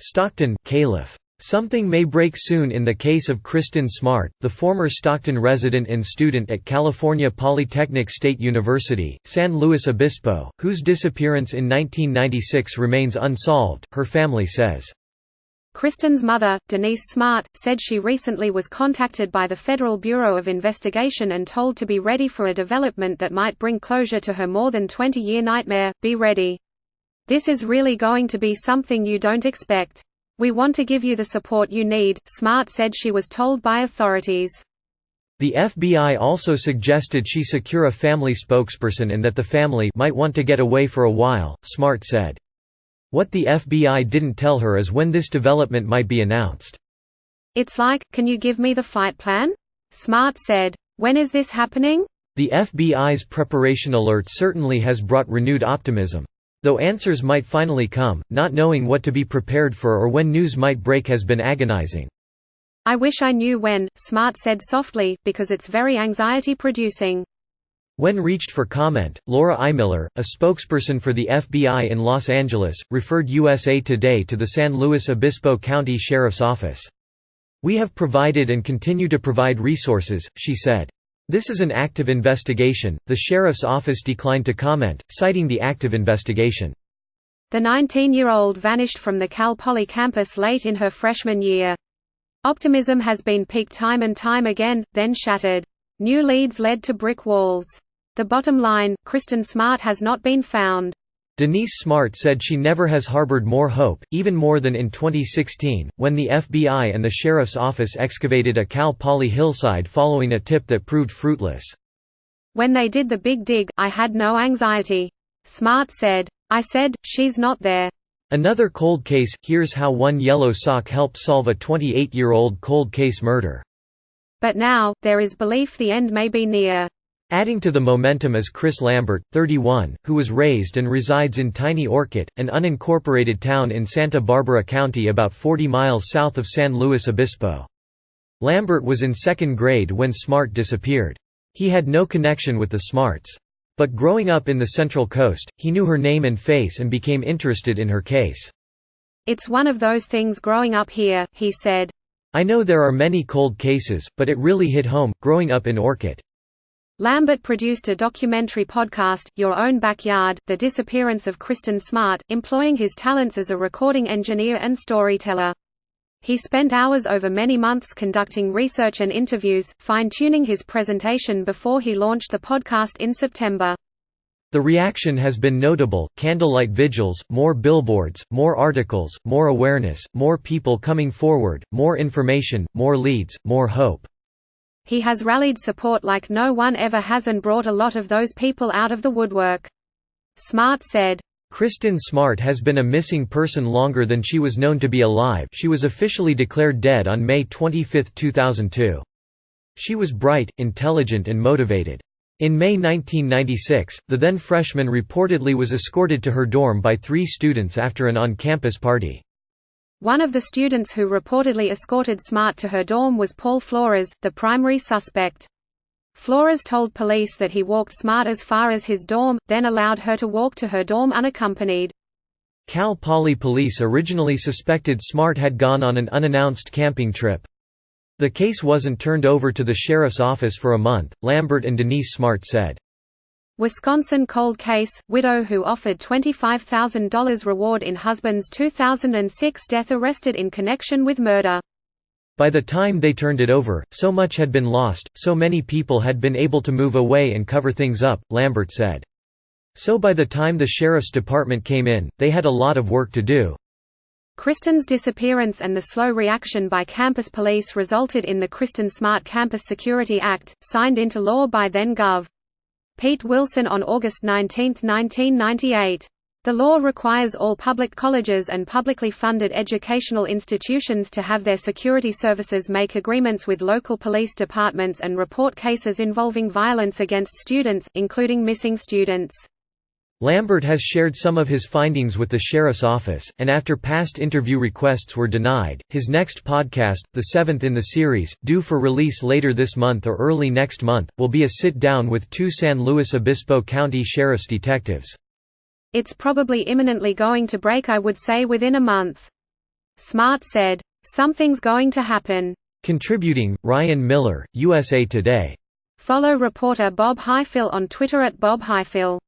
Stockton, Calif. Something may break soon in the case of Kristin Smart, the former Stockton resident and student at California Polytechnic State University, San Luis Obispo, whose disappearance in 1996 remains unsolved, her family says. Kristin's mother, Denise Smart, said she recently was contacted by the Federal Bureau of Investigation and told to be ready for a development that might bring closure to her more than 20-year nightmare. Be ready. This is really going to be something you don't expect. We want to give you the support you need, Smart said she was told by authorities. The FBI also suggested she secure a family spokesperson and that the family might want to get away for a while, Smart said. What the FBI didn't tell her is when this development might be announced. It's like, can you give me the fight plan? Smart said. When is this happening? The FBI's preparation alert certainly has brought renewed optimism. Though answers might finally come, not knowing what to be prepared for or when news might break has been agonizing. I wish I knew when, Smart said softly, because it's very anxiety-producing. When reached for comment, Laura Imiller, a spokesperson for the FBI in Los Angeles, referred USA Today to the San Luis Obispo County Sheriff's Office. "We have provided and continue to provide resources," she said. "This is an active investigation." The sheriff's office declined to comment, citing the active investigation. The 19-year-old vanished from the Cal Poly campus late in her freshman year. Optimism has been peaked time and time again, then shattered. New leads led to brick walls. The bottom line, Kristin Smart has not been found. Denise Smart said she never has harbored more hope, even more than in 2016, when the FBI and the sheriff's office excavated a Cal Poly hillside following a tip that proved fruitless. When they did the big dig, I had no anxiety. Smart said. I said, she's not there. Another cold case. Here's how one yellow sock helped solve a 28-year-old cold case murder. But now, there is belief the end may be near. Adding to the momentum is Chris Lambert, 31, who was raised and resides in Tiny Orchid, an unincorporated town in Santa Barbara County about 40 miles south of San Luis Obispo. Lambert was in second grade when Smart disappeared. He had no connection with the Smarts. But growing up in the Central Coast, he knew her name and face and became interested in her case. It's one of those things growing up here, he said. I know there are many cold cases, but it really hit home, growing up in Orchid. Lambert produced a documentary podcast, Your Own Backyard, The Disappearance of Kristin Smart, employing his talents as a recording engineer and storyteller. He spent hours over many months conducting research and interviews, fine-tuning his presentation before he launched the podcast in September. The reaction has been notable: candlelight vigils, more billboards, more articles, more awareness, more people coming forward, more information, more leads, more hope. He has rallied support like no one ever has and brought a lot of those people out of the woodwork. Smart said. Kristin Smart has been a missing person longer than she was known to be alive. She was officially declared dead on May 25, 2002. She was bright, intelligent and motivated. In May 1996, the then freshman reportedly was escorted to her dorm by 3 students after an on-campus party. One of the students who reportedly escorted Smart to her dorm was Paul Flores, the primary suspect. Flores told police that he walked Smart as far as his dorm, then allowed her to walk to her dorm unaccompanied. Cal Poly police originally suspected Smart had gone on an unannounced camping trip. The case wasn't turned over to the sheriff's office for a month, Lambert and Denise Smart said. Wisconsin cold case, widow who offered $25,000 reward in husband's 2006 death arrested in connection with murder. By the time they turned it over, so much had been lost, so many people had been able to move away and cover things up, Lambert said. So by the time the sheriff's department came in, they had a lot of work to do. Kristin's disappearance and the slow reaction by campus police resulted in the Kristin Smart Campus Security Act, signed into law by then-Gov. Pete Wilson on August 19, 1998. The law requires all public colleges and publicly funded educational institutions to have their security services make agreements with local police departments and report cases involving violence against students, including missing students. Lambert has shared some of his findings with the sheriff's office, and after past interview requests were denied, his next podcast, the 7th in the series, due for release later this month or early next month, will be a sit-down with 2 San Luis Obispo County sheriff's detectives. It's probably imminently going to break, I would say within a month. Smart said, "Something's going to happen." Contributing, Ryan Miller, USA Today. Follow reporter Bob Highfill on Twitter @BobHighfill.